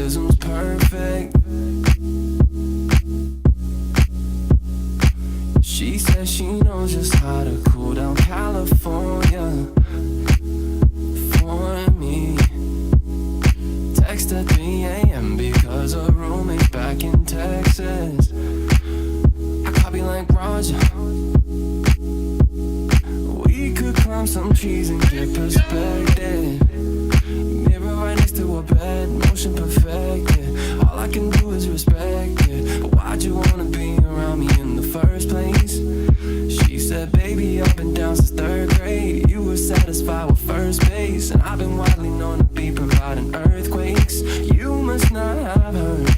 mannerisms perfect. She says she knows just how to cool down California for me. Text at 3 a.m. because her roommate's back in Texas. I copy like Roger. We could climb some trees and get perspective. Mirror right next to her bed, motion perfected. All I can do is respect it. But why'd you wanna be around me in the first place? She said, baby, I've been down since 3rd grade. You were satisfied with first base, and I've been widely known to be providing earthquakes. You must not have heard.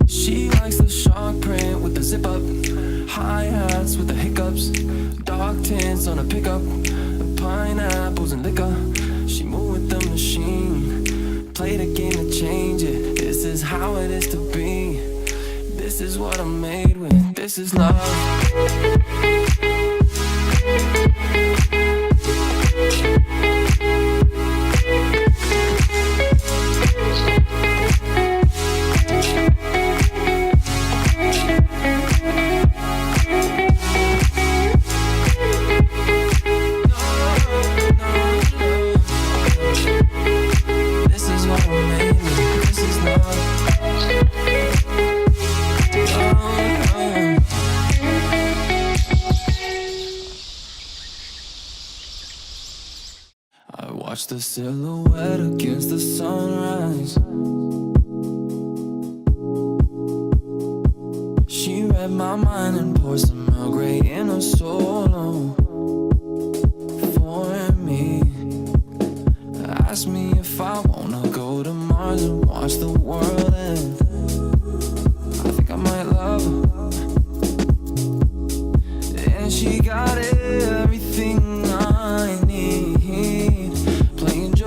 She likes the shark print with the zip up, hi-hats with the hiccups, dark tints on a pickup, pineapples and liquor. She moved with the machine, played a game to change it. This is how it is to be. This is what I'm made with. This is love. The silhouette against the sunrise. She read my mind and poured some Earl Grey in a solo for me. Asked me if I wanna go to Mars and watch the world end. I think I might love her. And she got everything I need.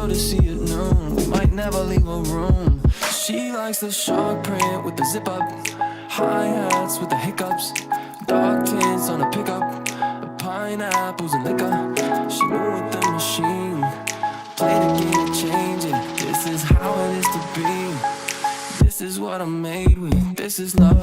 To see it noon, we might never leave a room. She likes the shark print with the zip up, hi-hats with the hiccups, dark tints on a pickup, pineapples and liquor. She moved with the machine, played a game to change it. This is how it is to be. This is what I'm made with. This is love.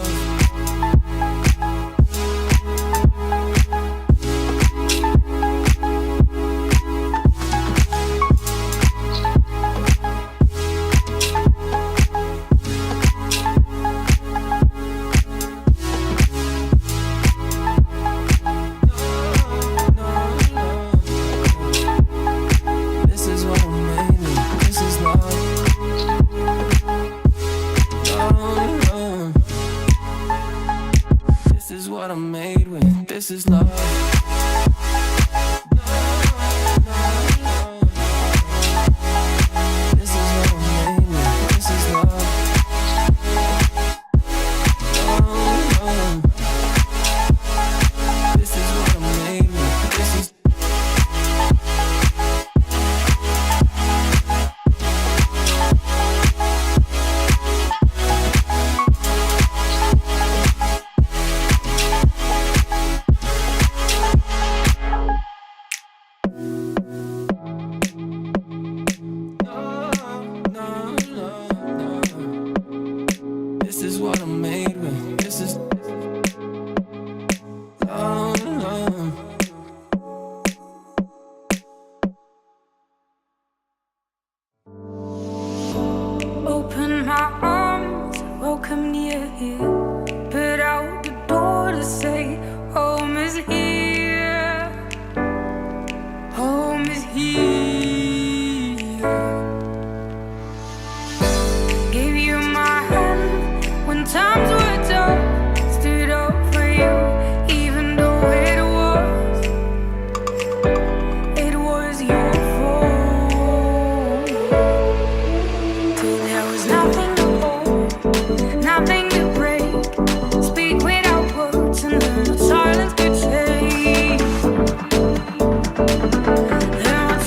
This is love. Silence could say there are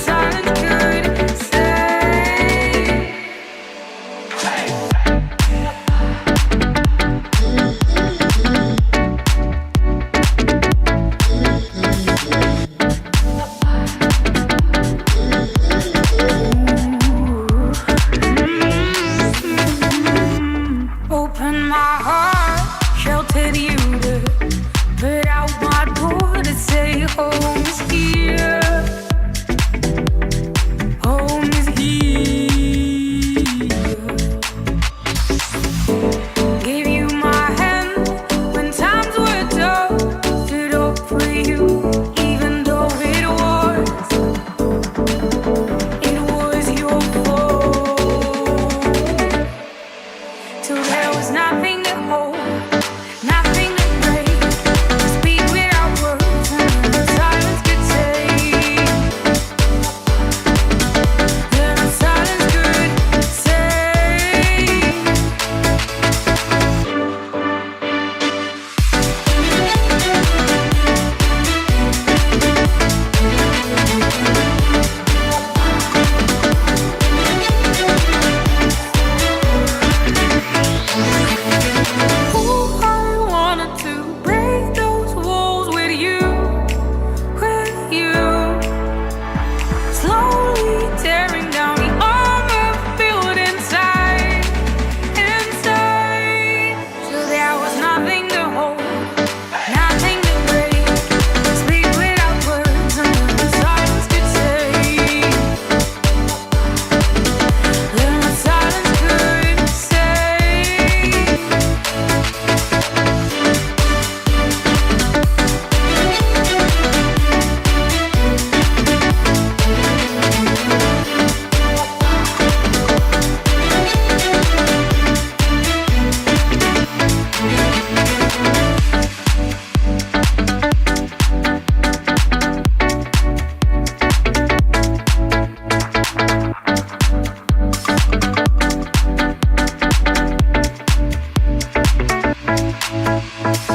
Thank